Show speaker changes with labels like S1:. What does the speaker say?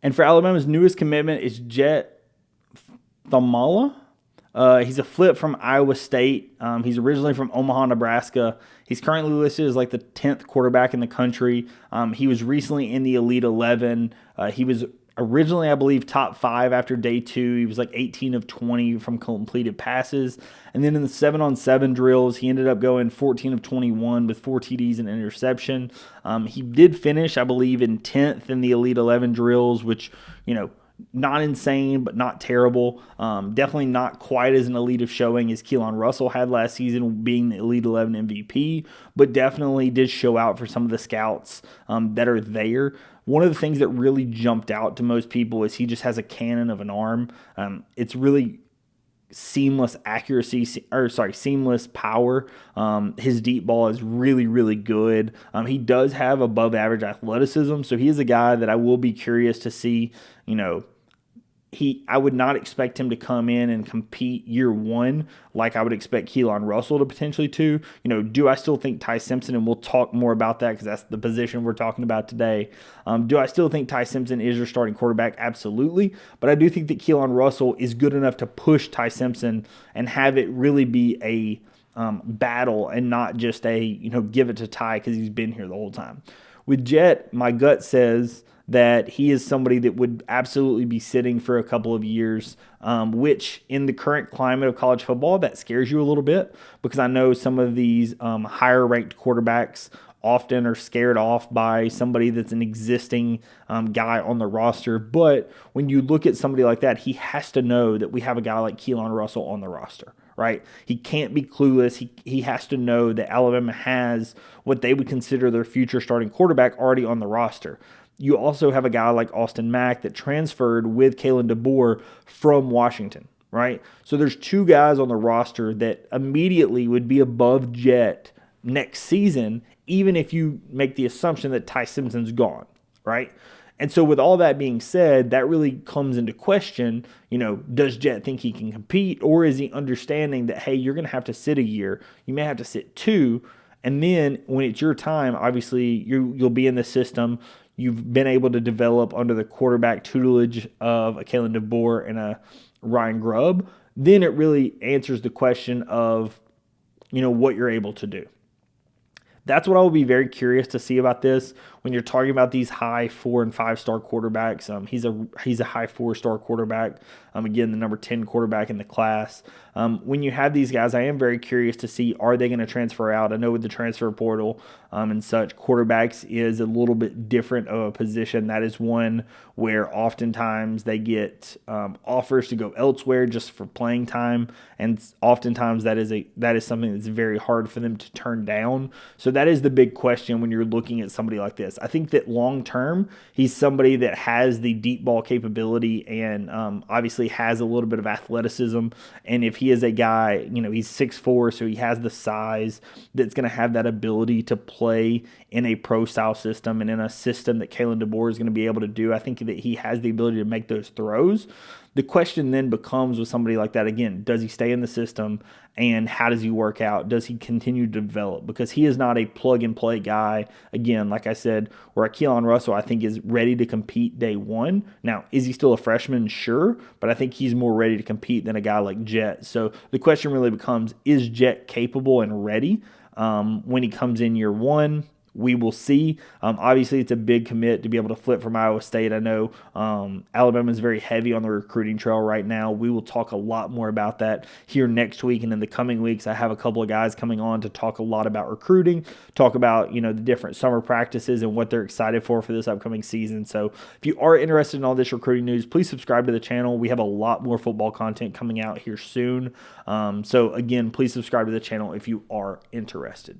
S1: And for Alabama's newest commitment is Jett Thomalla. He's a flip from Iowa State. He's originally from Omaha, Nebraska. He's currently listed as like the 10th quarterback in the country. He was recently in the Elite 11. He was originally, I believe, top 5 after day 2. He was like 18 of 20 from completed passes. And then in the 7-on-7 drills, he ended up going 14 of 21 with 4 TDs and an interception. He did finish, I believe, in 10th in the Elite 11 drills, which, not insane, but not terrible. Definitely not quite as an elite of showing as Keelan Russell had last season, being the Elite 11 MVP, but definitely did show out for some of the scouts that are there. One of the things that really jumped out to most people is he just has a cannon of an arm. It's really seamless seamless power. His deep ball is really, really good. He does have above average athleticism, so he is a guy that I will be curious to see, I would not expect him to come in and compete year one like I would expect Keelan Russell to potentially do. Do I still think Ty Simpson, and we'll talk more about that because that's the position we're talking about today. Do I still think Ty Simpson is your starting quarterback? Absolutely. But I do think that Keelan Russell is good enough to push Ty Simpson and have it really be a battle and not just a, give it to Ty because he's been here the whole time. With Jett, my gut says that he is somebody that would absolutely be sitting for a couple of years, which in the current climate of college football, that scares you a little bit because I know some of these higher ranked quarterbacks often are scared off by somebody that's an existing guy on the roster. But when you look at somebody like that, he has to know that we have a guy like Keelan Russell on the roster, right? He can't be clueless. He has to know that Alabama has what they would consider their future starting quarterback already on the roster. You also have a guy like Austin Mack that transferred with Kalen DeBoer from Washington, right? So there's 2 guys on the roster that immediately would be above Jett next season, even if you make the assumption that Ty Simpson's gone, right? And so with all that being said, that really comes into question, does Jett think he can compete, or is he understanding that, hey, you're going to have to sit a year, you may have to sit 2, and then when it's your time, obviously you'll be in the system. You've been able to develop under the quarterback tutelage of a Kalen DeBoer and a Ryan Grubb. Then it really answers the question of, what you're able to do. That's what I will be very curious to see about this when you're talking about these high 4- and 5-star quarterbacks. He's a high 4-star quarterback. Again, the number 10 quarterback in the class. When you have these guys, I am very curious to see, are they going to transfer out? I know with the transfer portal and such, quarterbacks is a little bit different of a position. That is one where oftentimes they get offers to go elsewhere just for playing time, and oftentimes that is something that's very hard for them to turn down. So that is the big question when you're looking at somebody like this. I think that long term, he's somebody that has the deep ball capability and obviously has a little bit of athleticism. And if he is a guy, he's 6'4", so he has the size that's going to have that ability to play in a pro-style system and in a system that Kalen DeBoer is going to be able to do. I think that he has the ability to make those throws. The question then becomes with somebody like that, again, does he stay in the system and how does he work out? Does he continue to develop? Because he is not a plug-and-play guy. Again, like I said, where Keelan Russell, I think, is ready to compete day one. Now, is he still a freshman? Sure, but I think he's more ready to compete than a guy like Jett. So the question really becomes, is Jett capable and ready when he comes in year one? We will see. Obviously, it's a big commit to be able to flip from Iowa State. I know Alabama is very heavy on the recruiting trail right now. We will talk a lot more about that here next week and in the coming weeks. I have a couple of guys coming on to talk a lot about recruiting, talk about the different summer practices and what they're excited for this upcoming season. So if you are interested in all this recruiting news, please subscribe to the channel. We have a lot more football content coming out here soon. So again, please subscribe to the channel if you are interested.